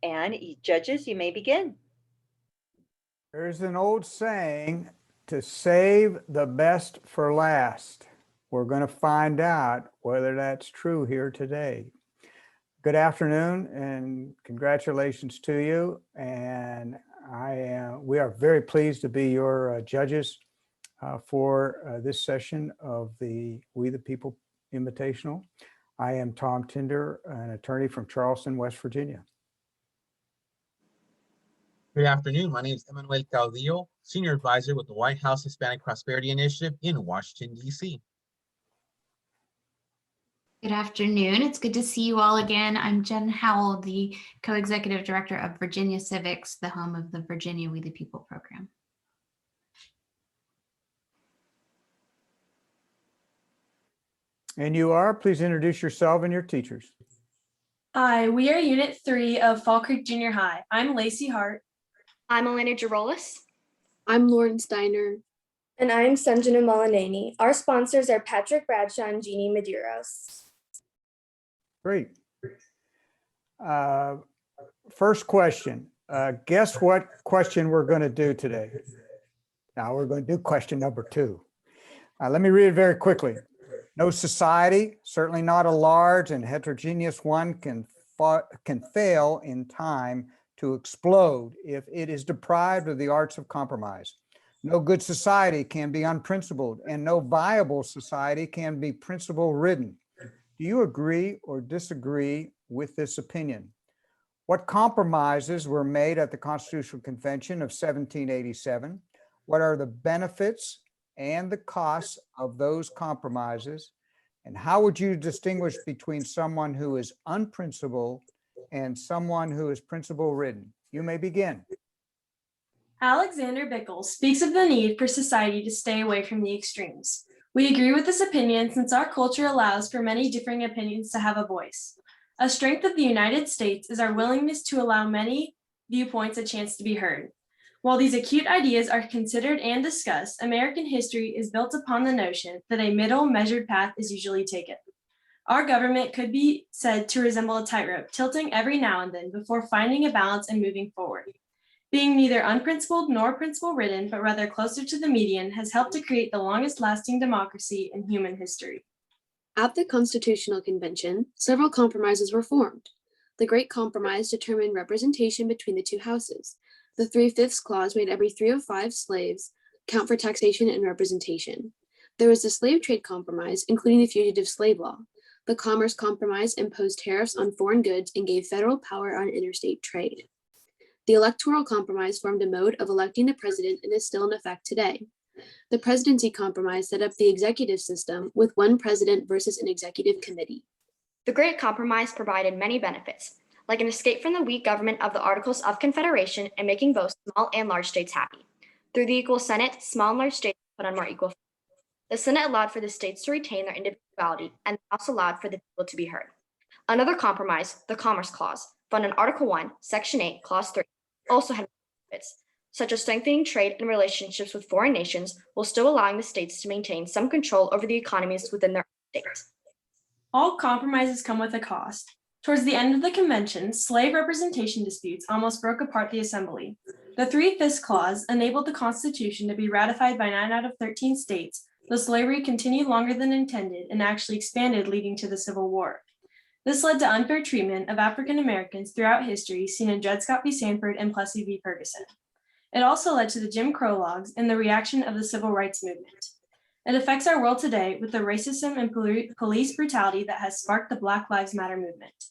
And judges, you may begin. There's an old saying to save the best for last. We're going to find out whether that's true here today. Good afternoon and congratulations to you. And we are very pleased to be your judges for this session of the We the People Invitational. I am Tom Tinder, an attorney from Charleston, West Virginia. Good afternoon. My name is Emmanuel Caudillo, Senior Advisor with the White House Hispanic Prosperity Initiative in Washington, D.C. Good afternoon. It's good to see you all again. I'm Jen Howell, the Co-Executive Director of Virginia Civics, the home of the Virginia We the People program. And you are, please introduce yourself and your teachers. Hi, we are Unit 3 of Fall Creek Junior High. I'm Lacey Hart. I'm Elena Girolis. I'm Lauren Steiner. And I'm Sanjana Molinani. Our sponsors are Patrick Bradshaw and Jeannie Medeiros. Great. First question. Guess what question we're going to do today? Now we're going to do question number 2. Let me read it very quickly. No society, certainly not a large and heterogeneous one, can fail in time to explode if it is deprived of the arts of compromise. No good society can be unprincipled, and no viable society can be principle-ridden. Do you agree or disagree with this opinion? What compromises were made at the Constitutional Convention of 1787? What are the benefits and the costs of those compromises? And how would you distinguish between someone who is unprincipled and someone who is principle-ridden? You may begin. Alexander Bickel speaks of the need for society to stay away from the extremes. We agree with this opinion since our culture allows for many differing opinions to have a voice. A strength of the United States is our willingness to allow many viewpoints a chance to be heard. While these acute ideas are considered and discussed, American history is built upon the notion that a middle measured path is usually taken. Our government could be said to resemble a tightrope, tilting every now and then before finding a balance and moving forward. Being neither unprincipled nor principle-ridden, but rather closer to the median, has helped to create the longest-lasting democracy in human history. At the Constitutional Convention, several compromises were formed. The Great Compromise determined representation between the two houses. The 3/5 clause made every 3 of 5 slaves count for taxation and representation. There was the Slave Trade Compromise, including the Fugitive Slave Law. The Commerce Compromise imposed tariffs on foreign goods and gave federal power on interstate trade. The Electoral Compromise formed a mode of electing the president and is still in effect today. The Presidency Compromise set up the executive system with one president versus an executive committee. The Great Compromise provided many benefits, like an escape from the weak government of the Articles of Confederation and making both small and large states happy. Through the equal Senate, small and large states were put on more equal footing. The Senate allowed for the states to retain their individuality, and the House allowed for the people to be heard. Another compromise, the Commerce Clause, found in Article 1, Section 8, Clause 3, also had benefits, such as strengthening trade and relationships with foreign nations while still allowing the states to maintain some control over the economies within their states. All compromises come with a cost. Towards the end of the convention, slave representation disputes almost broke apart the assembly. The 3/5 clause enabled the Constitution to be ratified by 9 out of 13 states, though slavery continued longer than intended and actually expanded, leading to the Civil War. This led to unfair treatment of African Americans throughout history, seen in Dred Scott v. Sanford and Plessy v. Ferguson. It also led to the Jim Crow laws and the reaction of the Civil Rights Movement. It affects our world today with the racism and police brutality that has sparked the Black Lives Matter movement.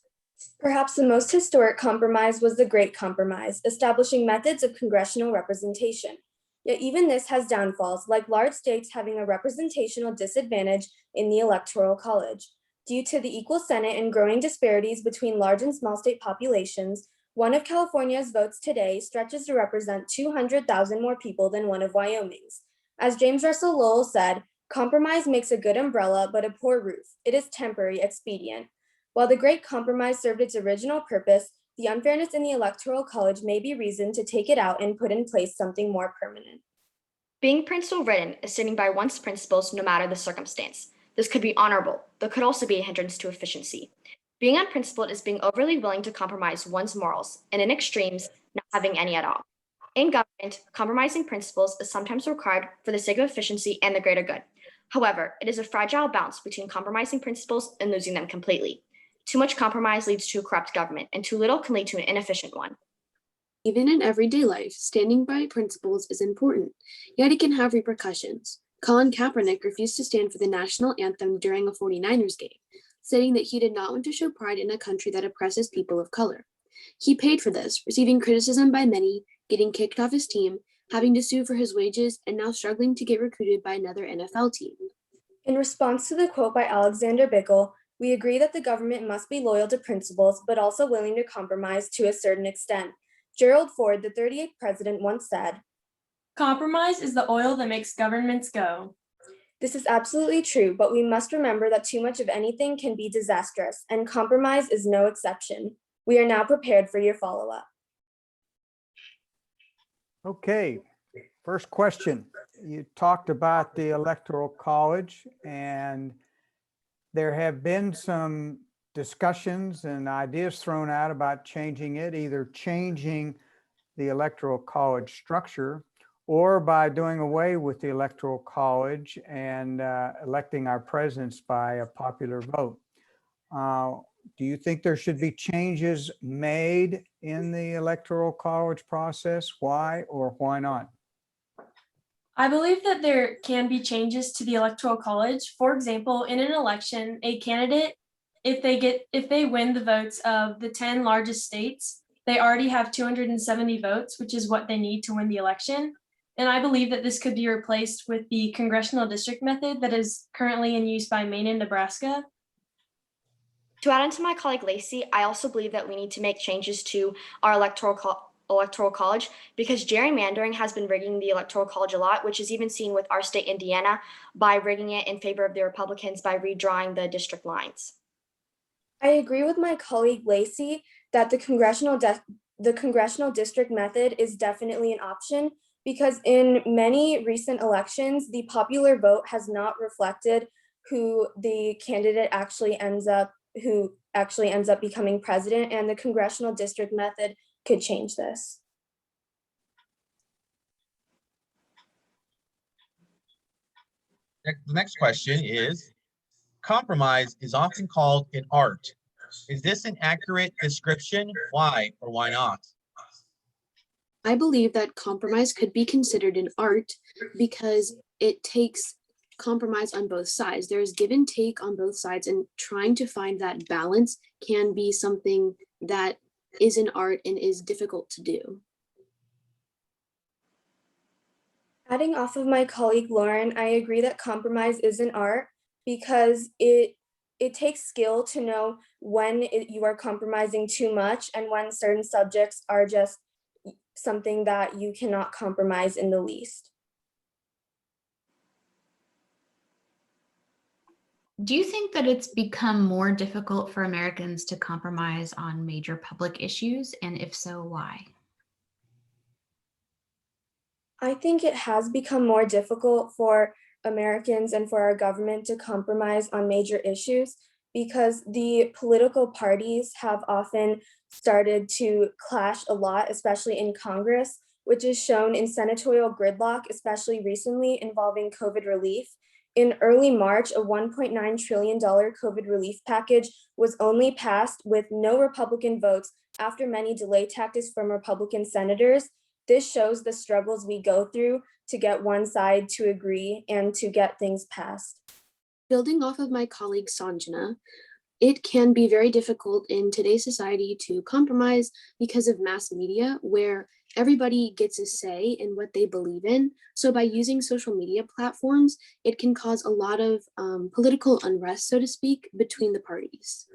Perhaps the most historic compromise was the Great Compromise, establishing methods of congressional representation. Yet even this has downfalls, like large states having a representational disadvantage in the Electoral College. Due to the equal Senate and growing disparities between large and small state populations, one of California's votes today stretches to represent 200,000 more people than one of Wyoming's. As James Russell Lowell said, compromise makes a good umbrella, but a poor roof. It is temporary expedient. While the Great Compromise served its original purpose, the unfairness in the Electoral College may be reason to take it out and put in place something more permanent. Being principle-ridden is standing by one's principles no matter the circumstance. This could be honorable, but could also be a hindrance to efficiency. Being unprincipled is being overly willing to compromise one's morals, and in extremes, not having any at all. In government, compromising principles is sometimes required for the sake of efficiency and the greater good. However, it is a fragile balance between compromising principles and losing them completely. Too much compromise leads to a corrupt government, and too little can lead to an inefficient one. Even in everyday life, standing by principles is important, yet it can have repercussions. Colin Kaepernick refused to stand for the national anthem during a 49ers game, stating that he did not want to show pride in a country that oppresses people of color. He paid for this, receiving criticism by many, getting kicked off his team, having to sue for his wages, and now struggling to get recruited by another NFL team. In response to the quote by Alexander Bickel, we agree that the government must be loyal to principles, but also willing to compromise to a certain extent. Gerald Ford, the 38th president, once said, Compromise is the oil that makes governments go. "This is absolutely true, but we must remember that too much of anything can be disastrous, and compromise is no exception." We are now prepared for your follow-up. Okay, first question. You talked about the Electoral College, and there have been some discussions and ideas thrown out about changing it, either changing the Electoral College structure or by doing away with the Electoral College and electing our presidents by a popular vote. Do you think there should be changes made in the Electoral College process? Why or why not? I believe that there can be changes to the Electoral College. For example, in an election, a candidate, if they win the votes of the 10 largest states, they already have 270 votes, which is what they need to win the election. And I believe that this could be replaced with the congressional district method that is currently in use by Maine and Nebraska. To add on to my colleague Lacey, I also believe that we need to make changes to our electoral college because gerrymandering has been rigging the electoral college a lot, which is even seen with our state, Indiana, by rigging it in favor of the Republicans by redrawing the district lines. I agree with my colleague Lacey that the congressional district method is definitely an option because in many recent elections, the popular vote has not reflected who the candidate who actually ends up becoming president, and the congressional district method could change this. The next question is, compromise is often called an art. Is this an accurate description? Why or why not? I believe that compromise could be considered an art because it takes compromise on both sides. There's give and take on both sides, and trying to find that balance can be something that is an art and is difficult to do. Adding off of my colleague Lauren, I agree that compromise is an art because it takes skill to know when you are compromising too much and when certain subjects are just something that you cannot compromise in the least. Do you think that it's become more difficult for Americans to compromise on major public issues? And if so, why? I think it has become more difficult for Americans and for our government to compromise on major issues because the political parties have often started to clash a lot, especially in Congress, which is shown in senatorial gridlock, especially recently involving COVID relief. In early March, a $1.9 trillion COVID relief package was only passed with no Republican votes after many delay tactics from Republican senators. This shows the struggles we go through to get one side to agree and to get things passed. Building off of my colleague Sanjana, it can be very difficult in today's society to compromise because of mass media where everybody gets a say in what they believe in. So by using social media platforms, it can cause a lot of political unrest, so to speak, between the parties.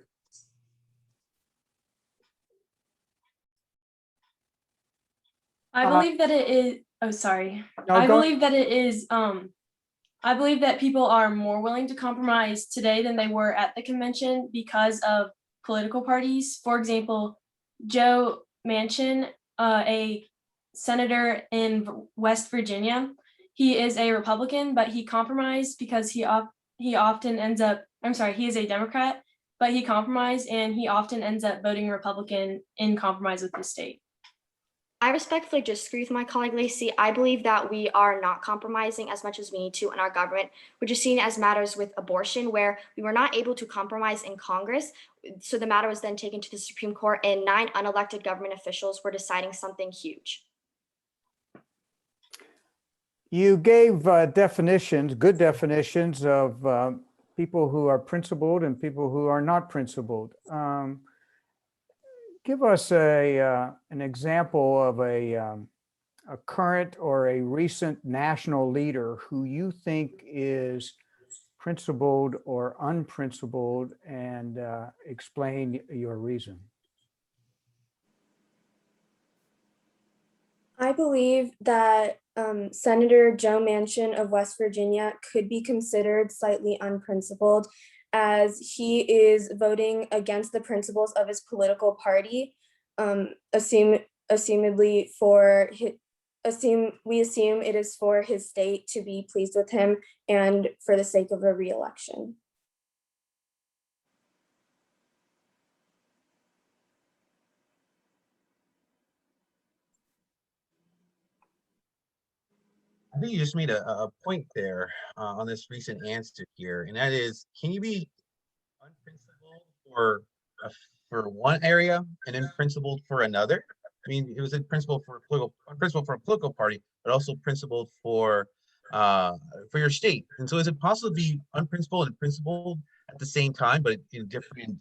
I believe that it is, oh, sorry. No, I go- believe that it is, I believe that people are more willing to compromise today than they were at the convention because of political parties. For example, Joe Manchin, a senator in West Virginia, he is a Republican, but he compromised because he often ends up, he is a Democrat, but he compromised and he often ends up voting Republican in compromise with the state. I respectfully disagree with my colleague Lacey. I believe that we are not compromising as much as we need to in our government, which is seen as matters with abortion, where we were not able to compromise in Congress. So the matter was then taken to the Supreme Court, and 9 unelected government officials were deciding something huge. You gave definitions, good definitions of people who are principled and people who are not principled. Give us an example of a current or a recent national leader who you think is principled or unprincipled, and explain your reason. I believe that Senator Joe Manchin of West Virginia could be considered slightly unprincipled, as he is voting against the principles of his political party, assumedly for we assume it is for his state to be pleased with him and for the sake of a re-election. I think you just made a point there on this recent answer here, and that is, can you be unprincipled for one area and then principled for another? I mean, it was a principle for a political party, but also principled for your state. And so, is it possible to be unprincipled and principled at the same time, but in different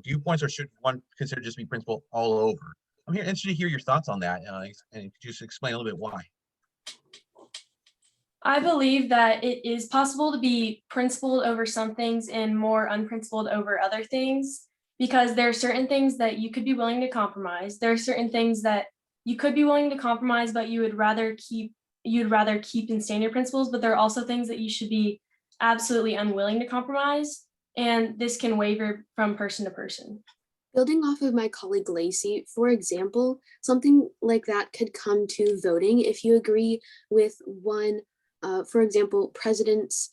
viewpoints, or should one consider just be principled all over? I'm interested to hear your thoughts on that, and could you just explain a little bit why? I believe that it is possible to be principled over some things and more unprincipled over other things, because there are certain things that you could be willing to compromise. There are certain things that you could be willing to compromise, but you'd rather keep and stand your principles. But there are also things that you should be absolutely unwilling to compromise, and this can waver from person to person. Building off of my colleague Lacey, for example, something like that could come to voting if you agree with one, for example, president's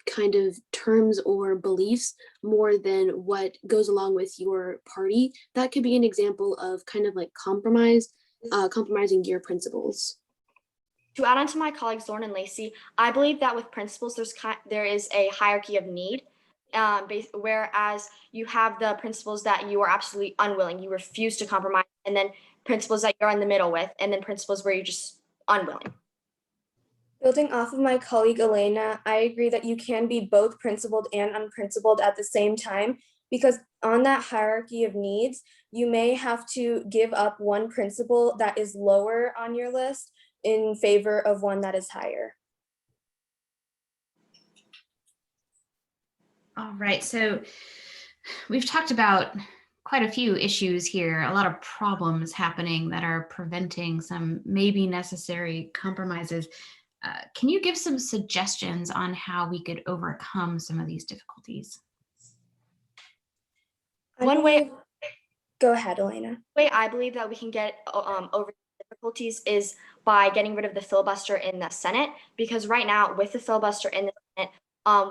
kind of terms or beliefs more than what goes along with your party. That could be an example of kind of like compromising your principles. To add on to my colleagues Lauren and Lacey, I believe that with principles, there is a hierarchy of need. Whereas you have the principles that you are absolutely unwilling, you refuse to compromise, and then principles that you're in the middle with, and then principles where you're just unwilling. Building off of my colleague Elena, I agree that you can be both principled and unprincipled at the same time, because on that hierarchy of needs, you may have to give up one principle that is lower on your list in favor of one that is higher. All right, so we've talked about quite a few issues here, a lot of problems happening that are preventing some maybe necessary compromises. Can you give some suggestions on how we could overcome some of these difficulties? One way, go ahead, Elena. way I believe that we can get over difficulties is by getting rid of the filibuster in the Senate, because right now with the filibuster in the Senate,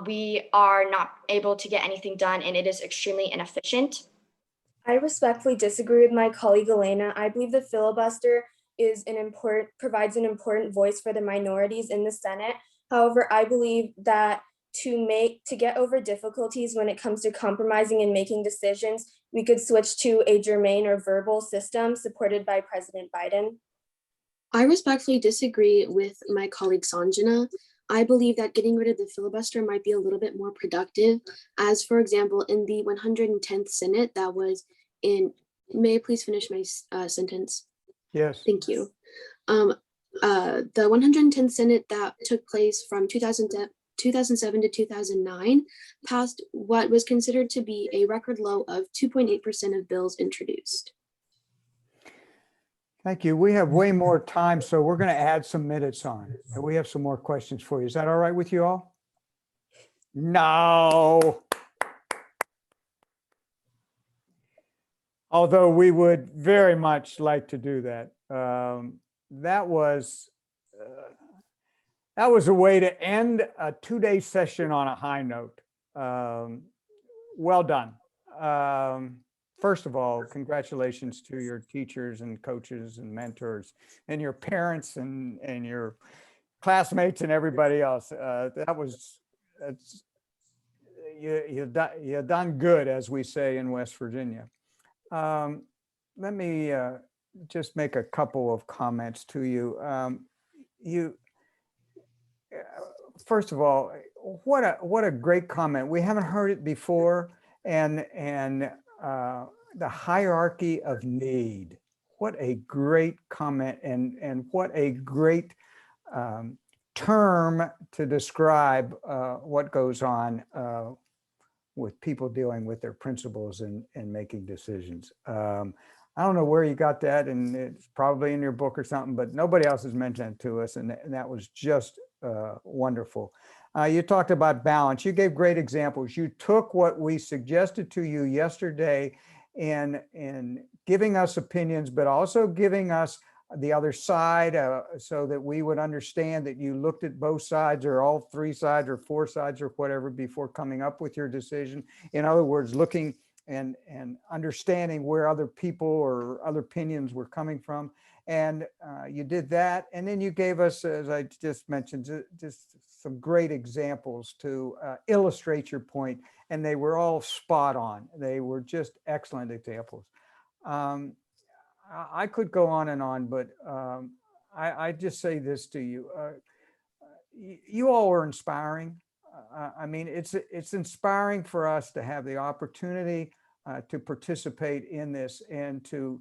we are not able to get anything done, and it is extremely inefficient. I respectfully disagree with my colleague Elena. I believe the filibuster provides an important voice for the minorities in the Senate. However, I believe that to get over difficulties when it comes to compromising and making decisions, we could switch to a germane or verbal system supported by President Biden. I respectfully disagree with my colleague Sanjana. I believe that getting rid of the filibuster might be a little bit more productive, as for example, in the 110th Senate, that was in, may I please finish my sentence? Yes. Thank you. The 110th Senate that took place from 2007 to 2009 passed what was considered to be a record low of 2.8% of bills introduced. Thank you. We have way more time, so we're going to add some minutes on. And we have some more questions for you. Is that all right with you all? No. Although we would very much like to do that. That was a way to end a 2-day session on a high note. well done. First of all, congratulations to your teachers and coaches and mentors and your parents and your classmates and everybody else. That's you done good, as we say in West Virginia. Let me just make a couple of comments to you. First of all, what a great comment. We haven't heard it before, and the hierarchy of need. What a great comment, and what a great term to describe what goes on with people dealing with their principles and making decisions. I don't know where you got that, and it's probably in your book or something, but nobody else has mentioned it to us, and that was just wonderful. You talked about balance. You gave great examples. You took what we suggested to you yesterday in giving us opinions, but also giving us the other side, so that we would understand that you looked at both sides, or all three sides, or four sides, or whatever, before coming up with your decision. In other words, looking and understanding where other people or other opinions were coming from. And you did that. And then you gave us, as I just mentioned, just some great examples to illustrate your point. And they were all spot on. They were just excellent examples. I could go on and on, but I just say this to you. You all were inspiring. I mean, it's inspiring for us to have the opportunity to participate in this and to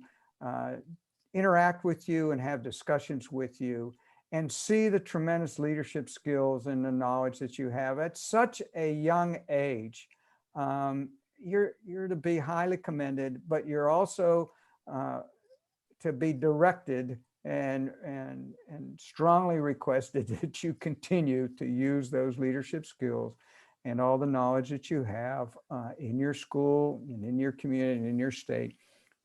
interact with you and have discussions with you and see the tremendous leadership skills and the knowledge that you have at such a young age. You're to be highly commended, but you're also to be directed and strongly requested that you continue to use those leadership skills and all the knowledge that you have in your school and in your community and in your state.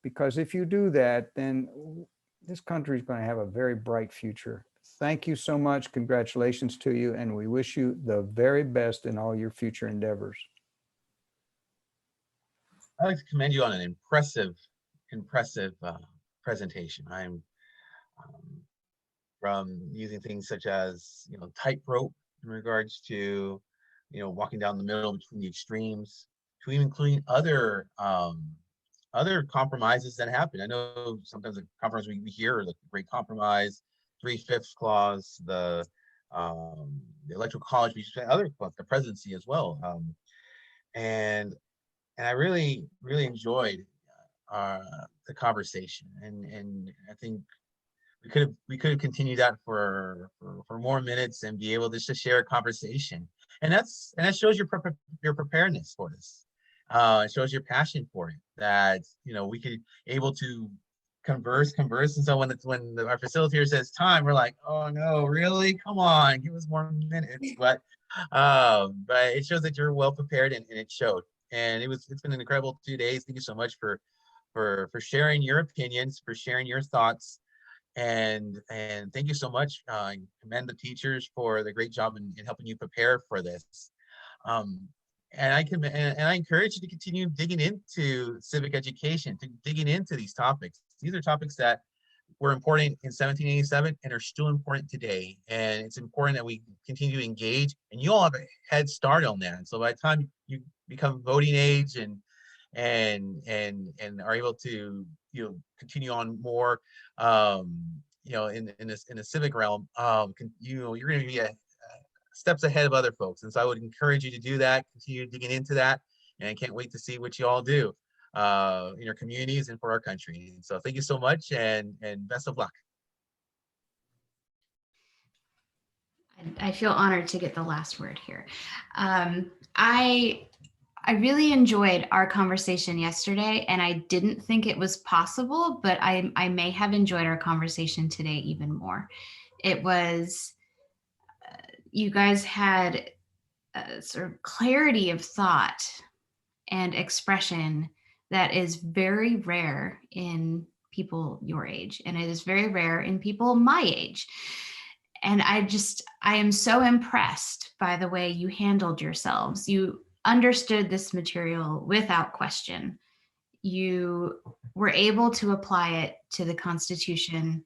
Because if you do that, then this country is going to have a very bright future. Thank you so much. Congratulations to you. And we wish you the very best in all your future endeavors. I'd like to commend you on an impressive presentation. I'm from using things such as, tightrope in regards to, walking down the middle between the extremes, to even including other compromises that happen. I know sometimes the compromise we hear, the Great Compromise, 3/5 clause, the electoral college, other clause, the presidency as well. And I really enjoyed the conversation, and I think we could have continued that for more minutes and be able to just share a conversation, and that shows your preparedness for this. It shows your passion for it, that we could able to converse, and so when our facilitator says time, we're like, oh no, really, come on, give us more minutes. But it shows that you're well prepared, and it showed. And it's been an incredible 2 days. Thank you so much for sharing your opinions, for sharing your thoughts, and thank you so much. I commend the teachers for the great job in helping you prepare for this. And I encourage you to continue digging into civic education, to digging into these topics. These are topics that were important in 1787 and are still important today. And it's important that we continue to engage, and you all have a head start on that. So by the time you become voting age and are able to continue on more in the civic realm, you're going to be steps ahead of other folks. And so I would encourage you to do that, continue digging into that, and I can't wait to see what you all do in your communities and for our country. And so thank you so much, and best of luck. I feel honored to get the last word here. I really enjoyed our conversation yesterday, and I didn't think it was possible, but I may have enjoyed our conversation today even more. It was, you guys had a sort of clarity of thought and expression that is very rare in people your age, and it is very rare in people my age. And I am so impressed by the way you handled yourselves. You understood this material without question. You were able to apply it to the Constitution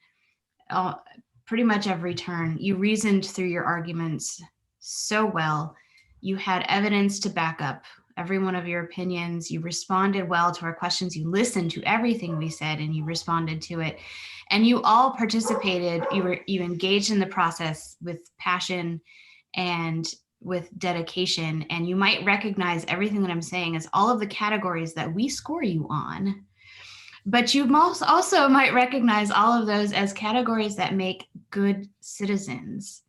pretty much every turn. You reasoned through your arguments so well. You had evidence to back up every one of your opinions. You responded well to our questions. You listened to everything we said and you responded to it. And you all participated. You engaged in the process with passion and with dedication. And you might recognize everything that I'm saying as all of the categories that we score you on. But you also might recognize all of those as categories that make good citizens.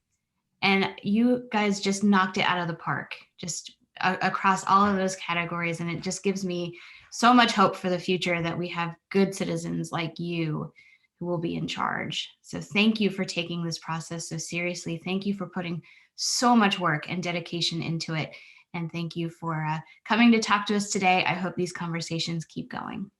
And you guys just knocked it out of the park, just across all of those categories. And it just gives me so much hope for the future that we have good citizens like you who will be in charge. So thank you for taking this process so seriously. Thank you for putting so much work and dedication into it. And thank you for coming to talk to us today. I hope these conversations keep going.